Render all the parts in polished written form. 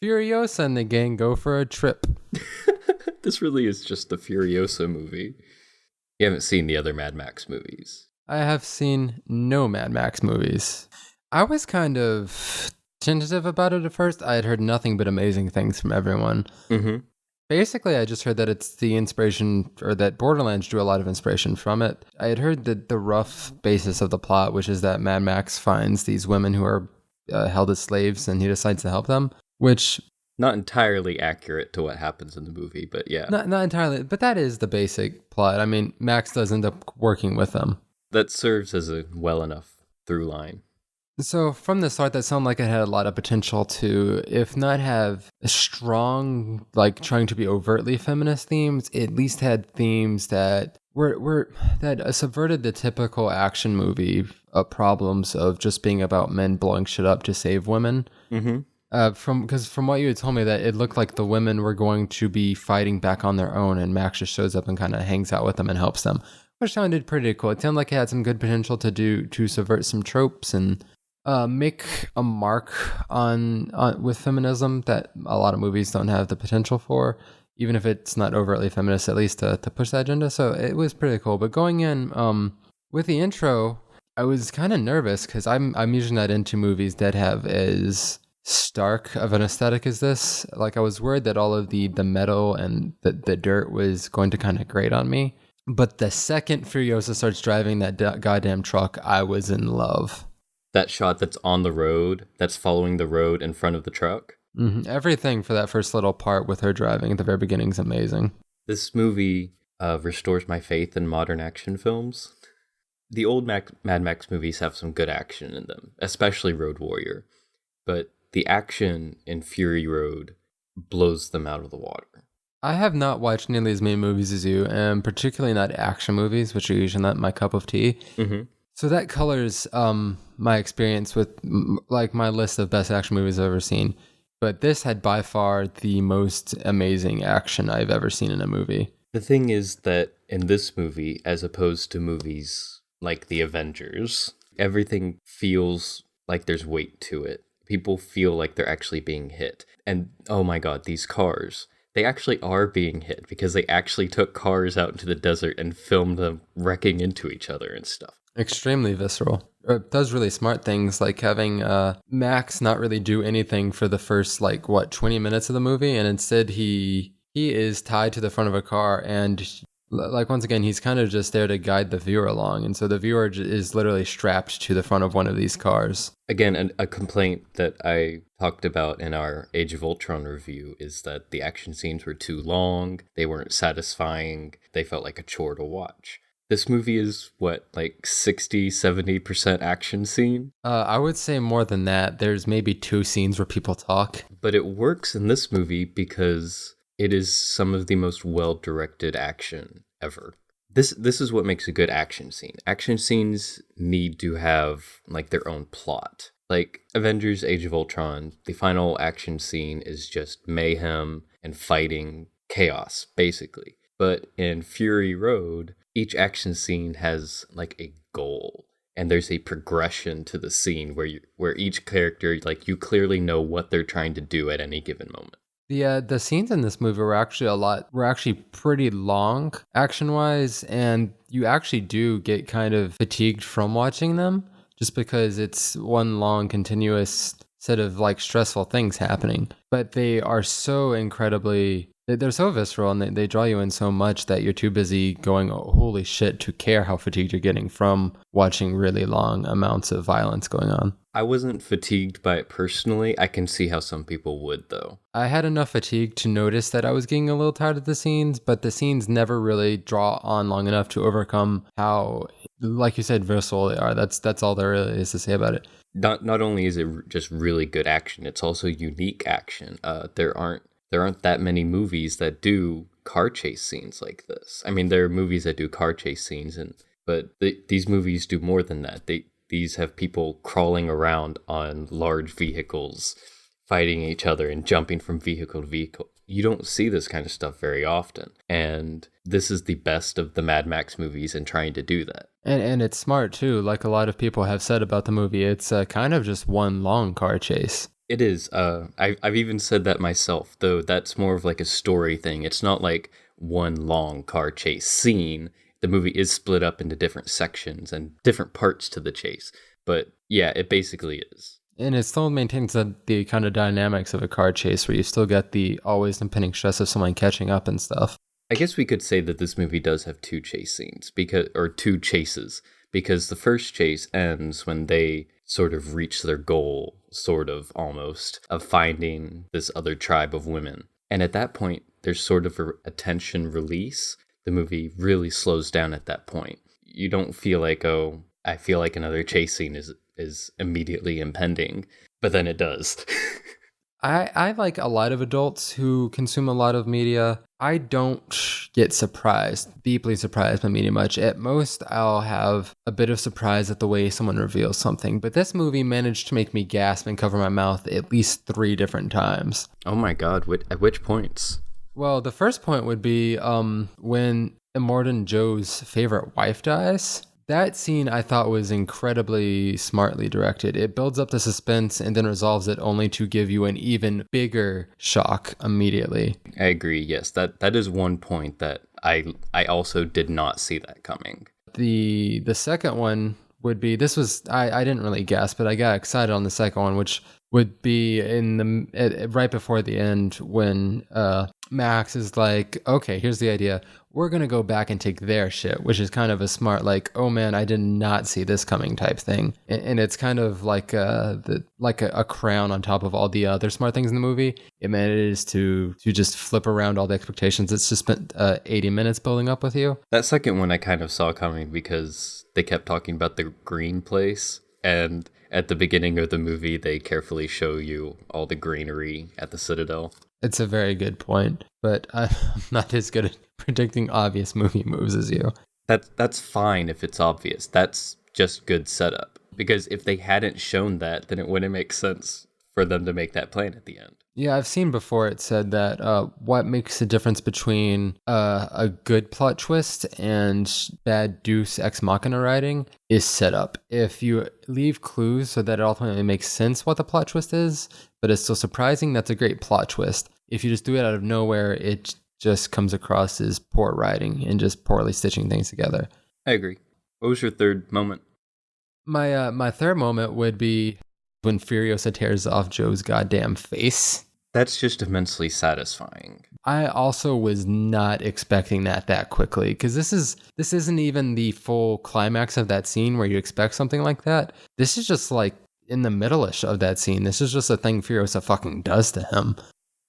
Furiosa and the gang go for a trip. This really is just the Furiosa movie. You haven't seen the other Mad Max movies. I have seen no Mad Max movies. I was kind of tentative about it at first. I had heard nothing but amazing things from everyone. Mm-hmm. Basically, I just heard that it's the inspiration, or that Borderlands drew a lot of inspiration from it. I had heard that the rough basis of the plot, which is that Mad Max finds these women who are held as slaves, and he decides to help them, which... Not entirely accurate to what happens in the movie, but yeah. Not entirely, but that is the basic plot. I mean, Max does end up working with them. That serves as a well enough through line. So from the start, that sounded like it had a lot of potential to, if not have strong, like trying to be overtly feminist themes, it at least had themes that that subverted the typical action movie problems of just being about men blowing shit up to save women. Mm-hmm. Because from what you had told me, that it looked like the women were going to be fighting back on their own, and Max just shows up and kind of hangs out with them and helps them, which sounded pretty cool. It sounded like it had some good potential to subvert some tropes and make a mark on with feminism that a lot of movies don't have the potential for, even if it's not overtly feminist, at least to push that agenda. So it was pretty cool. But going in with the intro, I was kind of nervous because I'm usually not into movies that have as stark of an aesthetic as this. Like, I was worried that all of the metal and the dirt was going to kind of grate on me. But the second Furiosa starts driving that goddamn truck, I was in love. That shot that's on the road, that's following the road in front of the truck. Mm-hmm. Everything for that first little part with her driving at the very beginning is amazing. This movie restores my faith in modern action films. The old Mad Max movies have some good action in them, especially Road Warrior. But the action in Fury Road blows them out of the water. I have not watched nearly as many movies as you, and particularly not action movies, which are usually not my cup of tea. Mm-hmm. So that colors my experience with like my list of best action movies I've ever seen. But this had by far the most amazing action I've ever seen in a movie. The thing is that in this movie, as opposed to movies like The Avengers, everything feels like there's weight to it. People feel like they're actually being hit. And oh my god, these cars. They actually are being hit because they actually took cars out into the desert and filmed them wrecking into each other and stuff. Extremely visceral. It does really smart things, like having Max not really do anything for the first 20 minutes of the movie, and instead he is tied to the front of a car, and once again he's kind of just there to guide the viewer along, and so the viewer is literally strapped to the front of one of these cars. Again, a complaint that I talked about in our Age of Ultron review is that the action scenes were too long, they weren't satisfying, they felt like a chore to watch. This movie is, 60-70% action scene? I would say more than that. There's maybe 2 scenes where people talk. But it works in this movie because it is some of the most well-directed action ever. This is what makes a good action scene. Action scenes need to have, their own plot. Like Avengers Age of Ultron, the final action scene is just mayhem and fighting chaos, basically. But in Fury Road, each action scene has a goal, and there's a progression to the scene where each character, you clearly know what they're trying to do at any given moment. The scenes in this movie were actually pretty long action wise, and you actually do get kind of fatigued from watching them just because it's one long continuous set of stressful things happening. But they are so incredibly... They're so visceral, and they draw you in so much that you're too busy going, oh, holy shit, to care how fatigued you're getting from watching really long amounts of violence going on. I wasn't fatigued by it personally. I can see how some people would, though. I had enough fatigue to notice that I was getting a little tired of the scenes, but the scenes never really draw on long enough to overcome how, like you said, visceral they are. That's all there really is to say about it. Not only is it just really good action, it's also unique action. There aren't that many movies that do car chase scenes like this. I mean, there are movies that do car chase scenes, but these movies do more than that. These have people crawling around on large vehicles, fighting each other and jumping from vehicle to vehicle. You don't see this kind of stuff very often. And this is the best of the Mad Max movies in trying to do that. And it's smart, too. Like a lot of people have said about the movie, it's kind of just one long car chase. It is. I've even said that myself, though that's more of like a story thing. It's not like one long car chase scene. The movie is split up into different sections and different parts to the chase. But yeah, it basically is. And it still maintains the kind of dynamics of a car chase where you still get the always impending stress of someone catching up and stuff. I guess we could say that this movie does have two chase scenes or two chases, because the first chase ends when they sort of reach their goal, sort of almost, of finding this other tribe of women. And at that point, there's sort of a tension release. The movie really slows down at that point. You don't feel like, oh, I feel like another chase scene is immediately impending, but then it does. I like a lot of adults who consume a lot of media. I don't get deeply surprised by media much. At most, I'll have a bit of surprise at the way someone reveals something. But this movie managed to make me gasp and cover my mouth at least 3 different times. Oh my god, at which points? Well, the first point would be when Immortan Joe's favorite wife dies. That scene I thought was incredibly smartly directed. It builds up the suspense and then resolves it only to give you an even bigger shock immediately. I agree. Yes, that is one point that I also did not see that coming. The second one would be, this was I didn't really guess, but I got excited on the second one, which would be right before the end when Max is like, okay, here's the idea. We're going to go back and take their shit, which is kind of a smart, like, oh man, I did not see this coming type thing. And it's kind of like a crown on top of all the other smart things in the movie. It manages to just flip around all the expectations. It's just spent 80 minutes building up with you. That second one I kind of saw coming because they kept talking about the green place. And at the beginning of the movie, they carefully show you all the greenery at the Citadel. It's a very good point, but I'm not as good at predicting obvious movie moves as you. That's fine if it's obvious. That's just good setup. Because if they hadn't shown that, then it wouldn't make sense for them to make that plan at the end. Yeah, I've seen before it said that what makes the difference between a good plot twist and bad Deus Ex Machina writing is setup. If you leave clues so that it ultimately makes sense what the plot twist is, but it's still surprising, that's a great plot twist. If you just do it out of nowhere, it just comes across as poor writing and just poorly stitching things together. I agree. What was your third moment? My third moment would be when Furiosa tears off Joe's goddamn face. That's just immensely satisfying. I also was not expecting that quickly, because this isn't even the full climax of that scene where you expect something like that. This is just like in the middle-ish of that scene. This is just a thing Furiosa fucking does to him.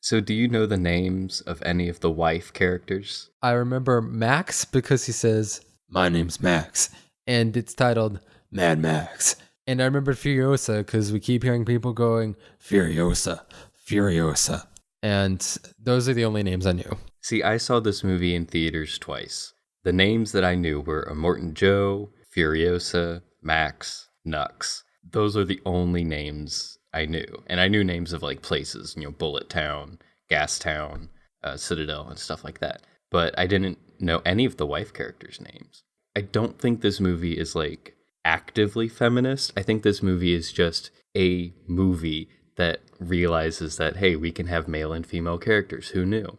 So do you know the names of any of the wife characters? I remember Max because he says, "My name's Max," and it's titled Mad Max. And I remember Furiosa because we keep hearing people going, Furiosa, Furiosa. And those are the only names I knew. See, I saw this movie in theaters twice. The names that I knew were Immortan Joe, Furiosa, Max, Nux. Those are the only names I knew. And I knew names of like places, Bullet Town, Gas Town, Citadel, and stuff like that. But I didn't know any of the wife characters' names. I don't think this movie is like actively feminist. I think this movie is just a movie that realizes that, hey, we can have male and female characters. Who knew?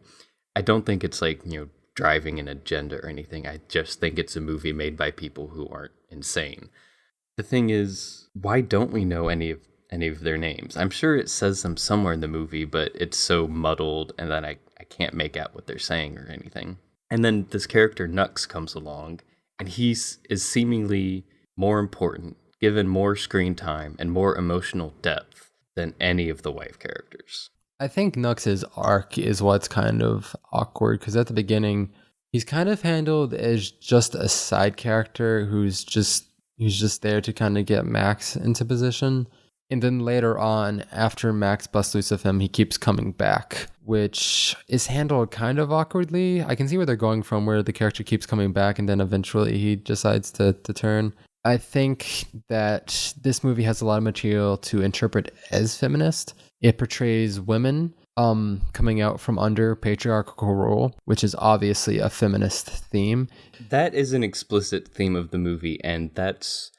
I don't think it's like, driving an agenda or anything. I just think it's a movie made by people who aren't insane. The thing is, why don't we know any of their names? I'm sure it says them somewhere in the movie, but it's so muddled and then I can't make out what they're saying or anything. And then this character Nux comes along and is seemingly more important, given more screen time and more emotional depth than any of the wife characters. I think Nux's arc is what's kind of awkward, because at the beginning, he's kind of handled as just a side character who's just there to kind of get Max into position. And then later on, after Max busts loose of him, he keeps coming back, which is handled kind of awkwardly. I can see where they're going from, where the character keeps coming back and then eventually he decides to turn. I think that this movie has a lot of material to interpret as feminist. It portrays women coming out from under patriarchal rule, which is obviously a feminist theme. That is an explicit theme of the movie, and that's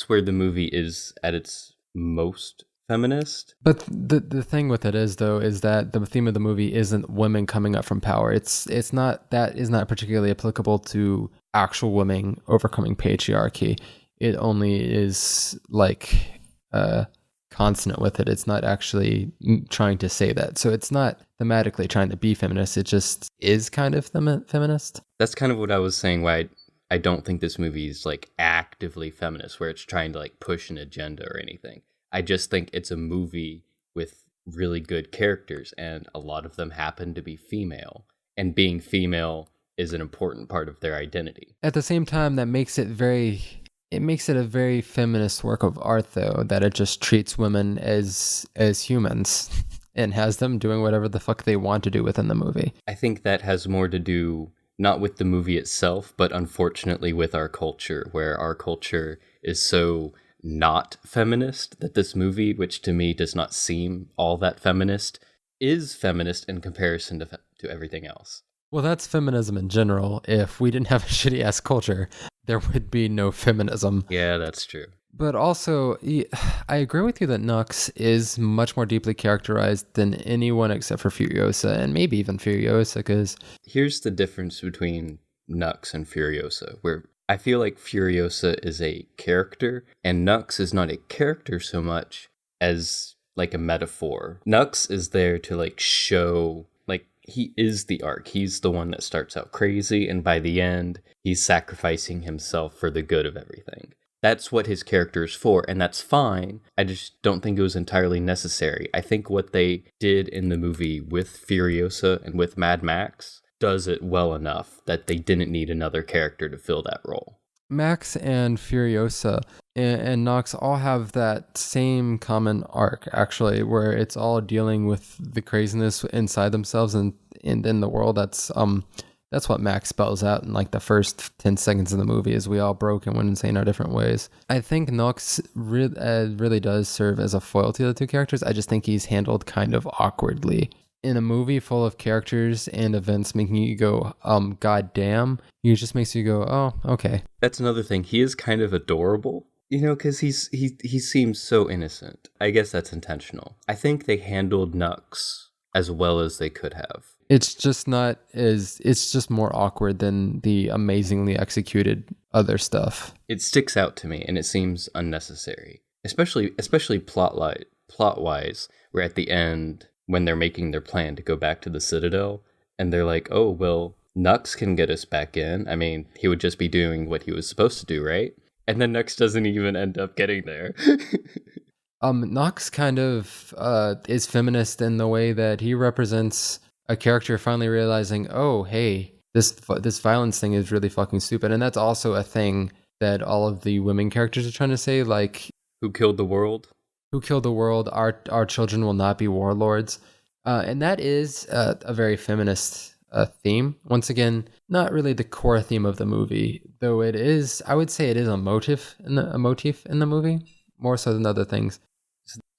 where the movie is at its most feminist. But the thing with it is though is that the theme of the movie isn't women coming up from power. It's not, that is not particularly applicable to actual women overcoming patriarchy. It only is like consonant with it. It's not actually trying to say that. So it's not thematically trying to be feminist. It just is kind of feminist. That's kind of what I was saying, why I don't think this movie is like actively feminist, where it's trying to like push an agenda or anything. I just think it's a movie with really good characters, and a lot of them happen to be female. And being female is an important part of their identity. At the same time, that makes it a very feminist work of art, though, that it just treats women as humans and has them doing whatever the fuck they want to do within the movie. I think that has more to do not with the movie itself, but unfortunately with our culture, where our culture is so not feminist that this movie, which to me does not seem all that feminist, is feminist in comparison to everything else. Well, that's feminism in general. If we didn't have a shitty ass culture, there would be no feminism. Yeah, that's true. But also, I agree with you that Nux is much more deeply characterized than anyone except for Furiosa, and maybe even Furiosa, because... Here's the difference between Nux and Furiosa, where I feel like Furiosa is a character, and Nux is not a character so much as like a metaphor. Nux is there to like show, like, he is the arc. He's the one that starts out crazy, and by the end, he's sacrificing himself for the good of everything. That's what his character is for, and that's fine. I just don't think it was entirely necessary. I think what they did in the movie with Furiosa and with Mad Max does it well enough that they didn't need another character to fill that role. Max and Furiosa and Nox all have that same common arc, actually, where it's all dealing with the craziness inside themselves and in the world. That's what Max spells out in like the first 10 seconds of the movie, is we all broke and went insane our different ways. I think Nox really does serve as a foil to the two characters. I just think he's handled kind of awkwardly. In a movie full of characters and events making you go, god damn, it just makes you go, oh, okay. That's another thing. He is kind of adorable, you know, because he seems so innocent. I guess that's intentional. I think they handled Nux as well as they could have. It's just more awkward than the amazingly executed other stuff. It sticks out to me, and it seems unnecessary, especially plot-wise, where at the end, when they're making their plan to go back to the Citadel, and they're like, oh, well, Nux can get us back in. I mean, he would just be doing what he was supposed to do, right? And then Nux doesn't even end up getting there. Nox kind of is feminist in the way that he represents a character finally realizing, oh, hey, this violence thing is really fucking stupid. And that's also a thing that all of the women characters are trying to say, like... Who killed the world? Who killed the world? Our children will not be warlords. And that is a very feminist theme. Once again, not really the core theme of the movie, though it is, I would say it is a motif in the movie, more so than other things.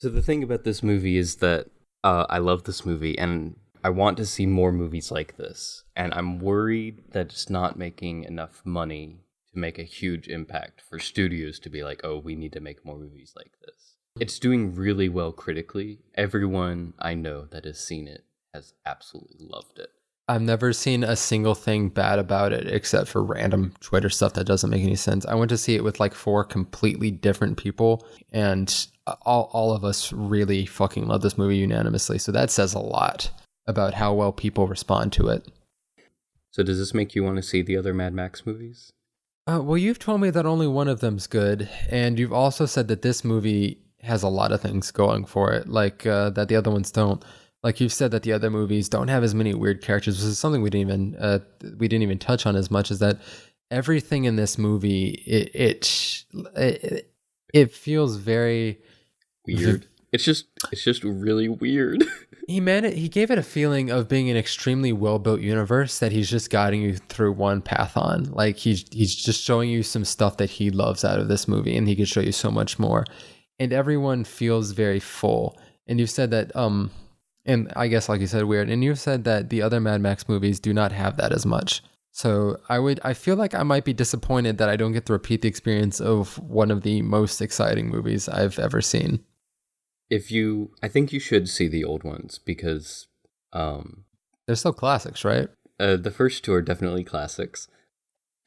So the thing about this movie is that I love this movie, and I want to see more movies like this. And I'm worried that it's not making enough money to make a huge impact for studios to be like, oh, we need to make more movies like this. It's doing really well critically. Everyone I know that has seen it has absolutely loved it. I've never seen a single thing bad about it except for random Twitter stuff that doesn't make any sense. I went to see it with like 4 completely different people, and all of us really fucking love this movie unanimously. So that says a lot about how well people respond to it. So does this make you want to see the other Mad Max movies? Well, you've told me that only one of them's good, and you've also said that this movie has a lot of things going for it, like that the other ones don't. Like you've said that the other movies don't have as many weird characters, which is something we didn't even touch on as much, as that everything in this movie it feels very weird. It's just really weird. He gave it a feeling of being an extremely well-built universe that he's just guiding you through one path on. Like he's just showing you some stuff that he loves out of this movie, and he could show you so much more. And everyone feels very full. And you've said that and I guess, like you said, weird. And you've said that the other Mad Max movies do not have that as much. So I feel like I might be disappointed that I don't get to repeat the experience of one of the most exciting movies I've ever seen. I think you should see the old ones because They're still classics, right? the first two are definitely classics.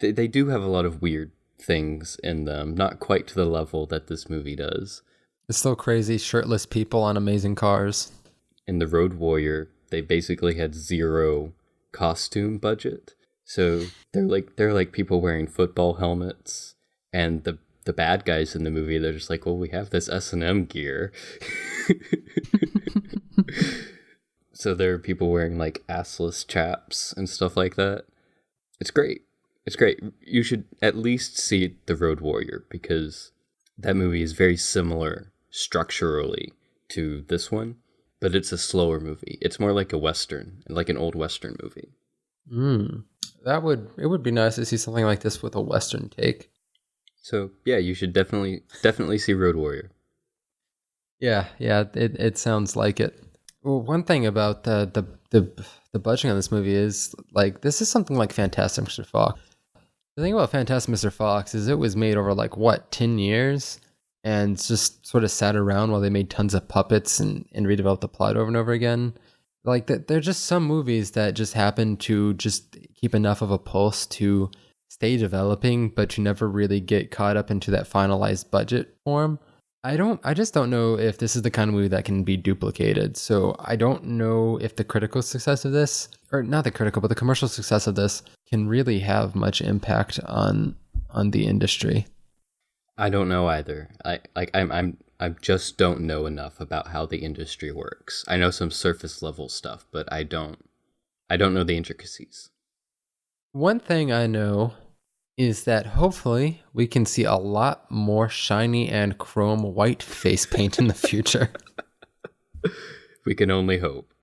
They do have a lot of weird things in them, not quite to the level that this movie does. It's still crazy shirtless people on amazing cars. In the Road Warrior, they basically had zero costume budget. So they're like people wearing football helmets, and the bad guys in the movie, they're just like, well, we have this S&M gear. So there are people wearing like assless chaps and stuff like that. It's great. It's great. You should at least see The Road Warrior because that movie is very similar structurally to this one, but it's a slower movie. It's more like a Western, like an old Western movie. It would be nice to see something like this with a Western take. So yeah, you should definitely see Road Warrior. Yeah, it sounds like it. Well, one thing about the budgeting on this movie is like this is something like Fantastic Mr. Fox. The thing about Fantastic Mr. Fox is it was made over like what 10 years, and just sort of sat around while they made tons of puppets and redeveloped the plot over and over again. Like there are just some movies that just happen to just keep enough of a pulse to stay developing, but you never really get caught up into that finalized budget form. I just don't know if this is the kind of movie that can be duplicated. So I don't know if the critical success of this, or not the critical, but the commercial success of this can really have much impact on the industry. I don't know either. I just don't know enough about how the industry works. I know some surface level stuff, but I don't know the intricacies. One thing I know is that hopefully we can see a lot more shiny and chrome white face paint in the future. We can only hope.